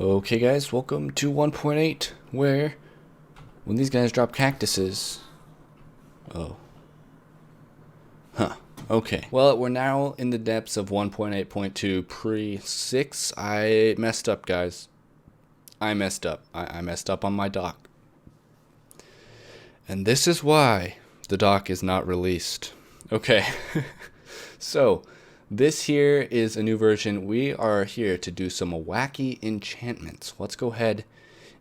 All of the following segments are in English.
Okay guys, welcome to 1.8, where when these guys drop cactuses... Oh. Huh. Okay. Well, we're now in the depths of 1.8.2 pre-6. I messed up, guys. I messed up. I messed up on my dock. And this is why the dock is not released. Okay. So, this here is a new version. We are here to do some wacky enchantments. Let's go ahead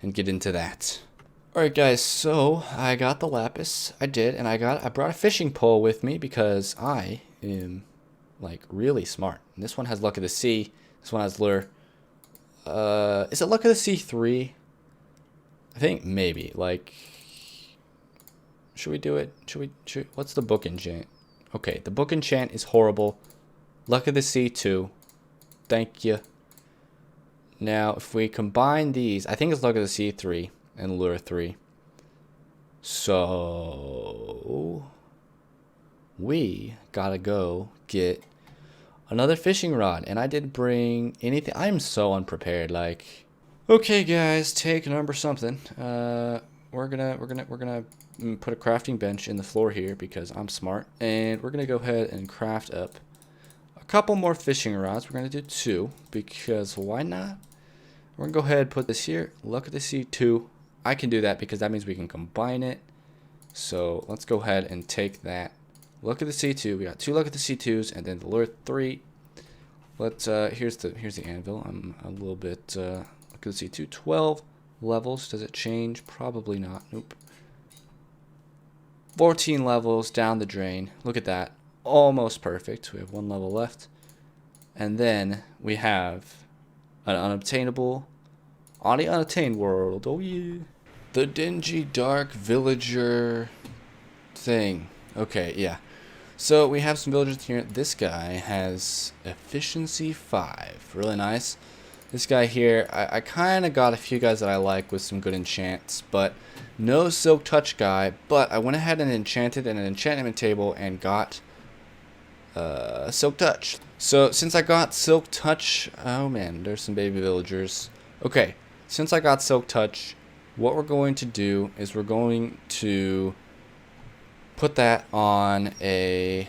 and get into that. Alright guys, so I got the lapis. I did, and I brought a fishing pole with me because I am like really smart. And this one has luck of the sea. This one has lure. Is it luck of the sea 3? I think maybe. Like, should we do it? What's the book enchant? Okay, the book enchant is horrible. Luck of the Sea 2. Thank you. Now, if we combine these, I think it's Luck of the Sea 3 and Lure 3. So, we gotta go get another fishing rod. And I didn't bring anything. I'm so unprepared. Like, okay, guys, take number something. We're gonna put a crafting bench in the floor here because I'm smart, and we're gonna go ahead and craft up couple more fishing rods. We're going to do 2 because why not? We're going to go ahead and put this here. Luck of the Sea 2. I can do that because that means we can combine it. So let's go ahead and take that. Luck of the Sea 2. We got 2 Luck of the Sea 2s and then the Lure 3. Let's here's the anvil. I'm a little bit Luck of the Sea 2. 12 levels. Does it change? Probably not. Nope. 14 levels down the drain. Look at that. Almost perfect. We have 1 level left, and then we have an unobtainable on the unobtained world. Oh yeah, the dingy dark villager thing. Okay, yeah, so we have some villagers here. This guy has efficiency 5, really nice. This guy here, I kind of got a few guys that I like with some good enchants, but no silk touch guy. But I went ahead and enchanted an enchantment table and got Silk Touch. So since I got Silk Touch, oh man, there's some baby villagers. Okay, since I got Silk Touch, what we're going to do is we're going to put that on a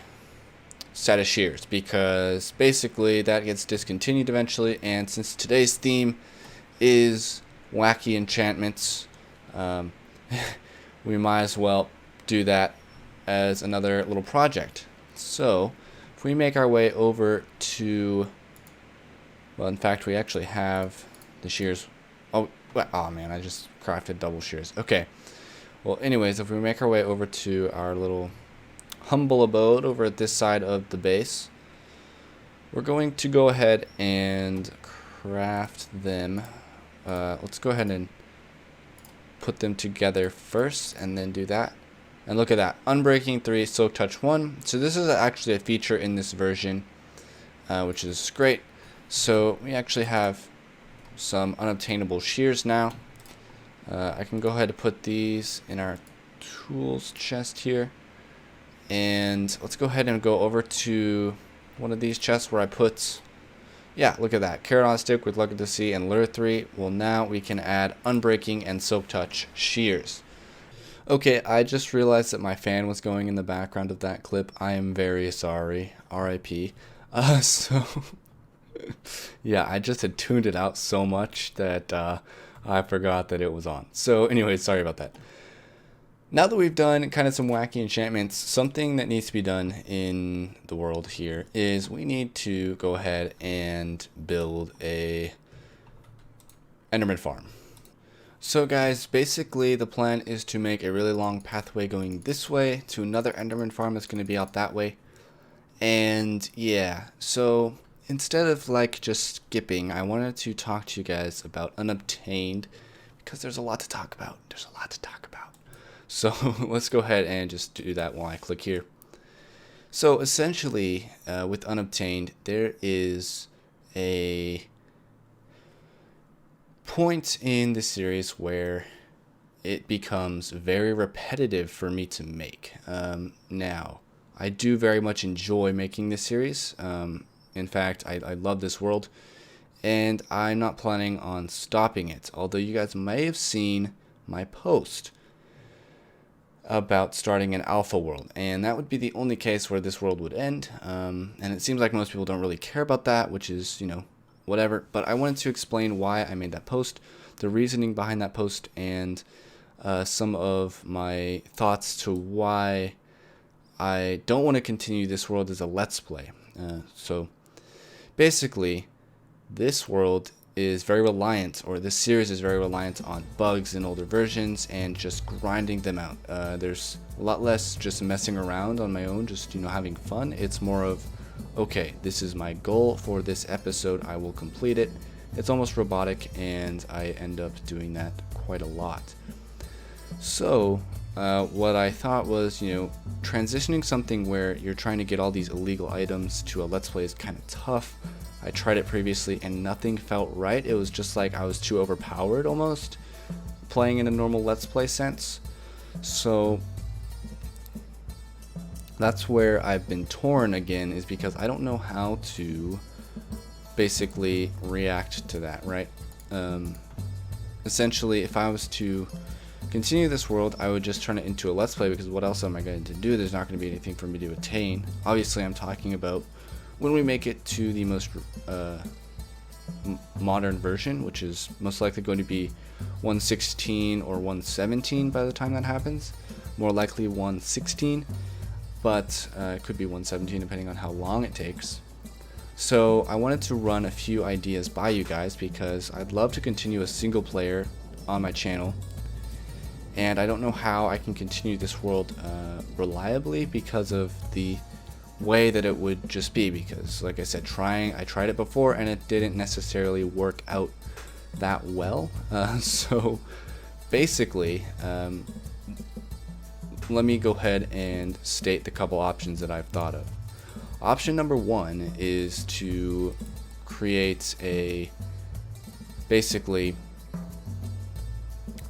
set of shears because basically that gets discontinued eventually, and since today's theme is wacky enchantments, we might as well do that as another little project. So if we make our way over to, well, in fact, we actually have the shears. Oh man, I just crafted double shears. Okay. Well, anyways, if we make our way over to our little humble abode over at this side of the base, we're going to go ahead and craft them. Let's go ahead and put them together first and then do that. And look at that, Unbreaking 3, Silk Touch 1. So this is actually a feature in this version, which is great. So we actually have some unobtainable shears now. I can go ahead and put these in our tools chest here. And let's go ahead and go over to one of these chests where I put, yeah, look at that, Carrot on a Stick with Luck of the Sea and Lure 3. Well, now we can add Unbreaking and Silk Touch shears. Okay, I just realized that my fan was going in the background of that clip. I am very sorry. R.I.P. So, yeah, I just had tuned it out so much that I forgot that it was on. So, anyway, sorry about that. Now that we've done kind of some wacky enchantments, something that needs to be done in the world here is we need to go ahead and build a Enderman farm. So guys, basically the plan is to make a really long pathway going this way to another Enderman farm that's going to be out that way. And yeah, so instead of like just skipping, I wanted to talk to you guys about Unobtained because there's a lot to talk about. So let's go ahead and just do that while I click here. So essentially, with Unobtained, there is a point in the series where it becomes very repetitive for me to make. Now, I do very much enjoy making this series. In fact, I love this world, and I'm not planning on stopping it, although you guys may have seen my post about starting an alpha world, and that would be the only case where this world would end, and it seems like most people don't really care about that, which is, you know, whatever. But I wanted to explain why I made that post, the reasoning behind that post, and some of my thoughts to why I don't want to continue this world as a let's play. So basically, this world is very reliant, or this series is very reliant on bugs in older versions and just grinding them out. There's a lot less just messing around on my own, just, you know, having fun. It's more of, okay, this is my goal for this episode, I will complete it. It's almost robotic, and I end up doing that quite a lot. So what I thought was, you know, transitioning something where you're trying to get all these illegal items to a let's play is kind of tough. I tried it previously and nothing felt right. It was just like I was too overpowered almost, playing in a normal let's play sense. So that's where I've been torn again, is because I don't know how to basically react to that, right? Essentially, if I was to continue this world, I would just turn it into a let's play, because what else am I going to do? There's not going to be anything for me to attain. Obviously, I'm talking about when we make it to the most modern version, which is most likely going to be 1.16 or 1.17 by the time that happens. More likely 1.16, but it could be 1.17 depending on how long it takes. So I wanted to run a few ideas by you guys, because I'd love to continue a single player on my channel, and I don't know how I can continue this world reliably because of the way that it would just be, because like I said, I tried it before and it didn't necessarily work out that well. So basically, let me go ahead and state the couple options that I've thought of. Option number one is to create a basically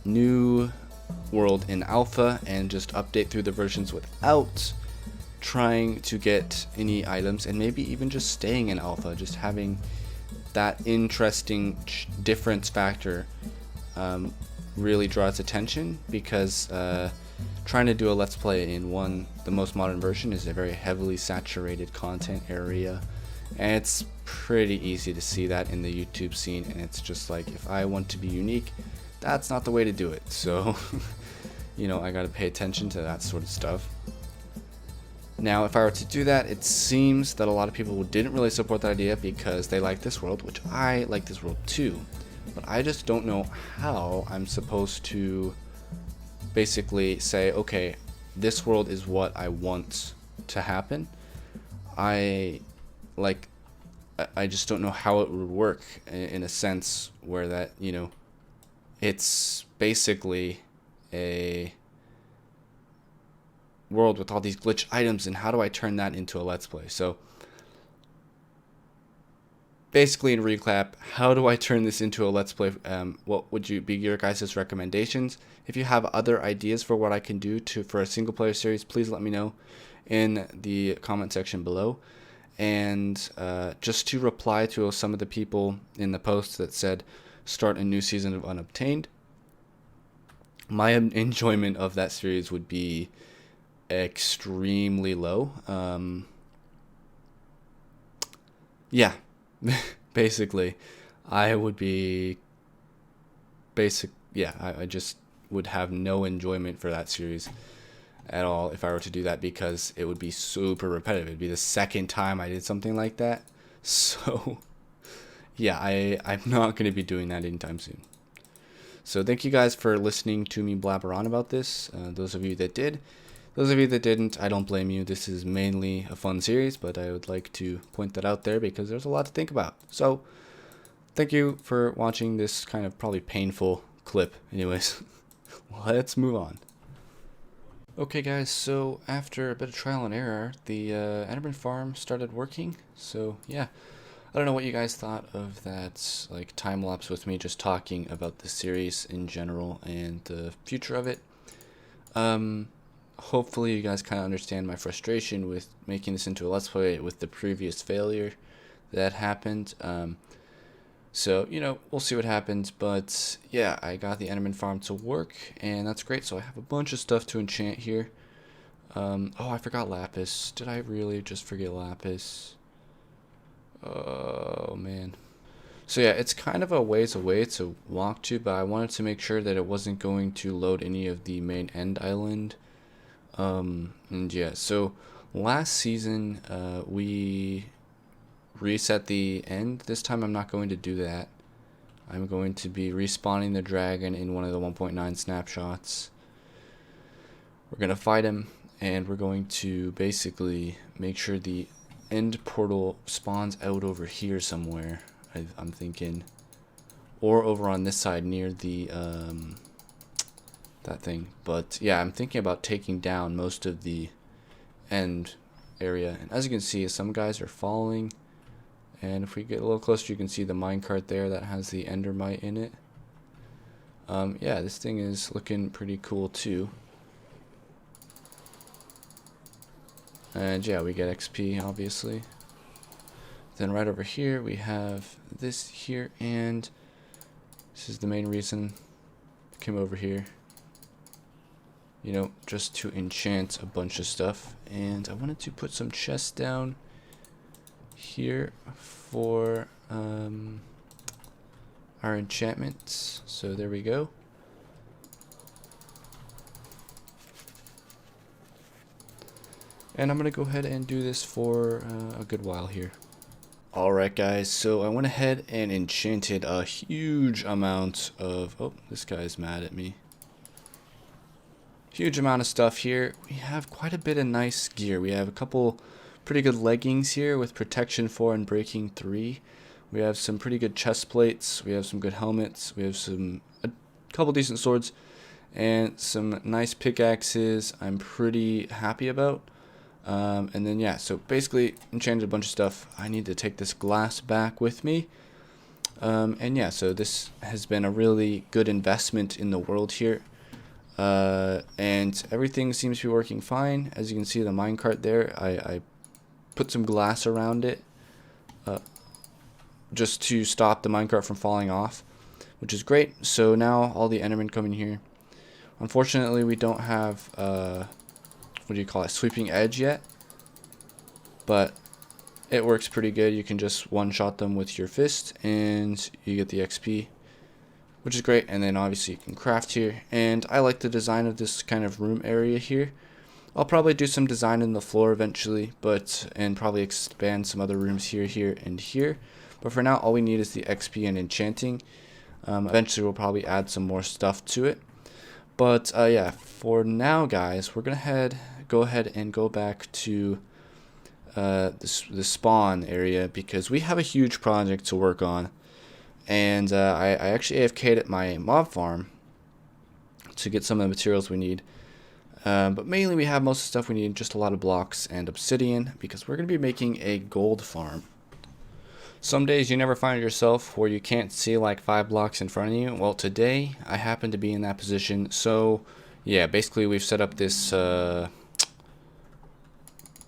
new world in alpha and just update through the versions without trying to get any items, and maybe even just staying in alpha, just having that interesting difference factor really draws attention, because trying to do a let's play in the most modern version is a very heavily saturated content area, and it's pretty easy to see that in the YouTube scene, and it's just like, if I want to be unique, that's not the way to do it. So you know, I gotta pay attention to that sort of stuff. Now, if I were to do that, it seems that a lot of people didn't really support that idea because they like this world, which I like this world too. But I just don't know how I'm supposed to basically say, okay, this world is what I want to happen. I just don't know how it would work in a sense where that, you know, it's basically a world with all these glitch items, and how do I turn that into a let's play? So basically, in recap, how do I turn this into a let's play? What would be your guys' recommendations? If you have other ideas for what I can do for a single player series, please let me know in the comment section below. And just to reply to some of the people in the post that said start a new season of Unobtained, my enjoyment of that series would be extremely low. Yeah, basically, I would be I just would have no enjoyment for that series at all if I were to do that, because it would be super repetitive. It'd be the second time I did something like that. So yeah, I'm not going to be doing that anytime soon. So thank you guys for listening to me blabber on about this. Those of you that did. Those of you that didn't, I don't blame you. This is mainly a fun series, but I would like to point that out there because there's a lot to think about. So thank you for watching this kind of probably painful clip. Anyways, let's move on. Okay guys, so after a bit of trial and error, the Enderman farm started working. So yeah, I don't know what you guys thought of that, like, time lapse with me just talking about the series in general and the future of it. Hopefully you guys kind of understand my frustration with making this into a let's play with the previous failure that happened. So, you know, we'll see what happens. But yeah, I got the Enderman farm to work, and that's great. So I have a bunch of stuff to enchant here. Oh, I forgot lapis. Did I really just forget lapis? Oh, man. So yeah, it's kind of a ways away to walk to, but I wanted to make sure that it wasn't going to load any of the main end island. And yeah, so last season we reset the end. This time I'm not going to do that. I'm going to be respawning the dragon in one of the 1.9 snapshots. We're going to fight him, and we're going to basically make sure the end portal spawns out over here somewhere. I'm thinking, or over on this side near the that thing. But yeah, I'm thinking about taking down most of the end area. And as you can see, some guys are falling. And if we get a little closer, you can see the minecart there that has the endermite in it. Yeah, this thing is looking pretty cool too. And yeah, we get XP obviously. Then right over here we have this here, and this is the main reason I came over here. You know, just to enchant a bunch of stuff. And I wanted to put some chests down here for our enchantments. So there we go. And I'm gonna go ahead and do this for a good while here. Alright guys, so I went ahead and enchanted a huge amount of, oh, this guy's mad at me. Huge amount of stuff here. We have quite a bit of nice gear. We have a couple pretty good leggings here with protection 4 and breaking 3. We have some pretty good chest plates. We have some good helmets. We have a couple decent swords and some nice pickaxes I'm pretty happy about. And then yeah, so basically enchanted a bunch of stuff. I need to take this glass back with me. And yeah, so this has been a really good investment in the world here. And everything seems to be working fine. As you can see, the minecart there, I put some glass around it just to stop the minecart from falling off, which is great. So now all the endermen come in here. Unfortunately, we don't have what do you call it, sweeping edge yet, but it works pretty good. You can just one-shot them with your fist and you get the XP, which is great. And then obviously you can craft here, and I like the design of this kind of room area here. I'll probably do some design in the floor eventually, and probably expand some other rooms here, and here. But for now, all we need is the XP and enchanting. Eventually we'll probably add some more stuff to it. But yeah, for now guys, we're gonna go ahead and go back to the spawn area, because we have a huge project to work on. And I actually AFK'd at my mob farm to get some of the materials we need. But mainly we have most of the stuff we need, just a lot of blocks and obsidian, because we're going to be making a gold farm. Some days you never find yourself where you can't see like 5 blocks in front of you. Well, today I happen to be in that position. So yeah, basically we've set up this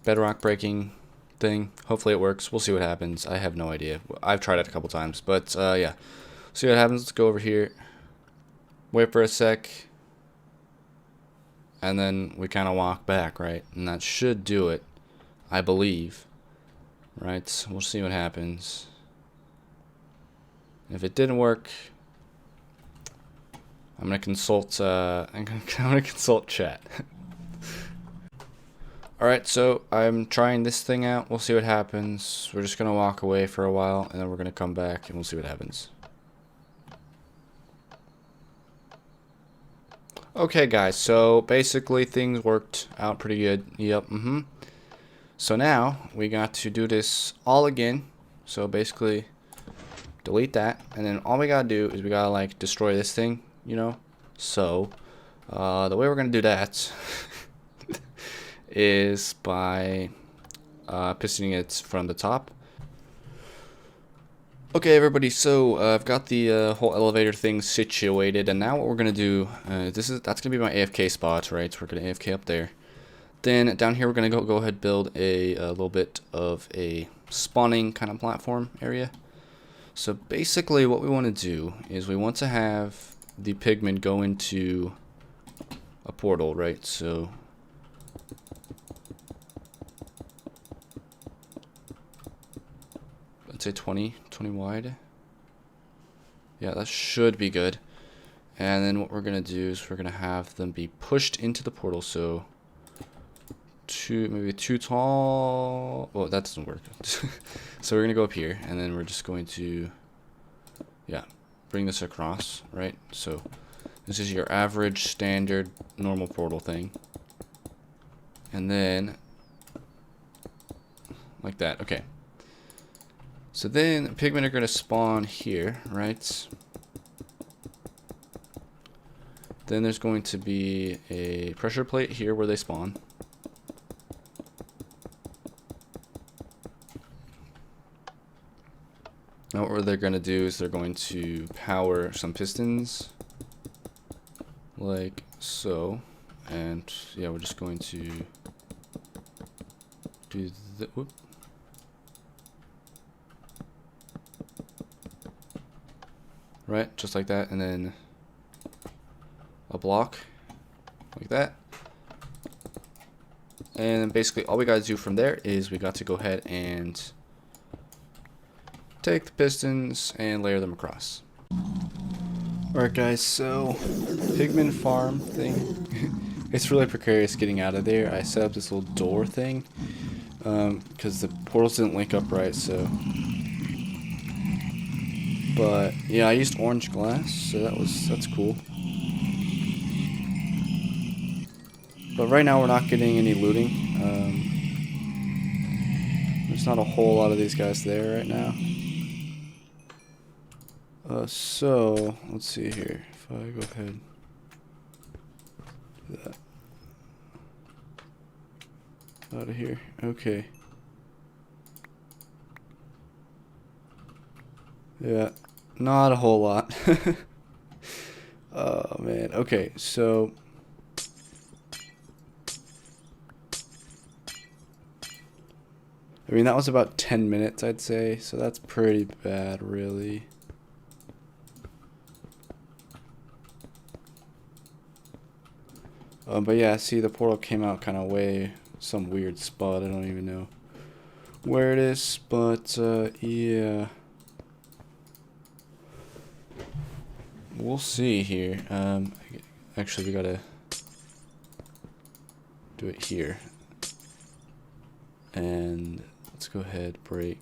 bedrock breaking thing. Hopefully it works. We'll see what happens. I have no idea. I've tried it a couple times, but yeah, see what happens. Let's go over here, wait for a sec, and then we kind of walk back, right? And that should do it, I believe. Right, we'll see what happens. If it didn't work, I'm gonna consult. I'm gonna consult chat. All right, so I'm trying this thing out. We'll see what happens. We're just gonna walk away for a while, and then we're gonna come back, and we'll see what happens. Okay, guys. So basically, things worked out pretty good. Yep. So now we got to do this all again. So basically delete that, and then all we gotta do is we gotta like destroy this thing, you know. So the way we're gonna do that is by pistoning it from the top. Okay, everybody, so I've got the whole elevator thing situated, and now what we're gonna do, that's gonna be my AFK spot, right? So we're gonna AFK up there. Then down here we're gonna go ahead and build a little bit of a spawning kind of platform area. So basically what we want to do is we want to have the pigmen go into a portal, right? So let's say 20 wide. Yeah, that should be good. And then what we're going to do is we're going to have them be pushed into the portal. So maybe too tall. Well, that doesn't work. So we're going to go up here, and then we're just going to, yeah, bring this across, right? So this is your average standard normal portal thing. And then like that. Okay. So then pigmen are going to spawn here, right? Then there's going to be a pressure plate here where they spawn. Now what they're going to do is they're going to power some pistons like so. And yeah, we're just going to do the whoop. Right, just like that, and then a block like that. And then basically all we got to do from there is we got to go ahead and take the pistons and layer them across. Alright guys, so pigman farm thing. It's really precarious getting out of there. I set up this little door thing because the portals didn't link up right, so. But yeah, I used orange glass, so that's cool. But right now we're not getting any looting. There's not a whole lot of these guys there right now. So let's see here. If I go ahead, do that out of here. Okay. Yeah, not a whole lot. Oh man. Okay, so I mean that was about 10 minutes, I'd say. So that's pretty bad, really. But yeah, see, the portal came out kind of way some weird spot. I don't even know where it is, but yeah. We'll see here. Actually, we gotta do it here. And let's go ahead, break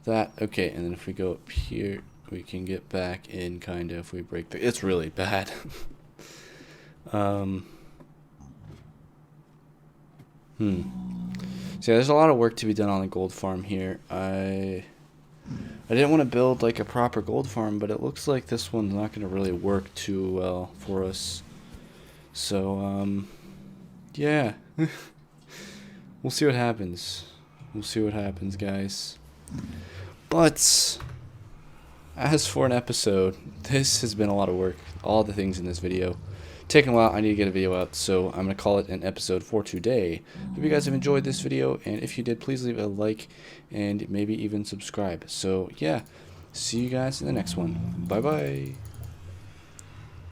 that. Okay, and then if we go up here, we can get back in, kind of, if we break the... It's really bad. So yeah, there's a lot of work to be done on the gold farm here. I didn't want to build like a proper gold farm, but it looks like this one's not going to really work too well for us. So, yeah. We'll see what happens. We'll see what happens, guys. But as for an episode, this has been a lot of work. All the things in this video. Taking a while, I need to get a video out, so I'm going to call it an episode for today. Hope you guys have enjoyed this video, and if you did, please leave a like and maybe even subscribe. So, yeah, see you guys in the next one. Bye-bye.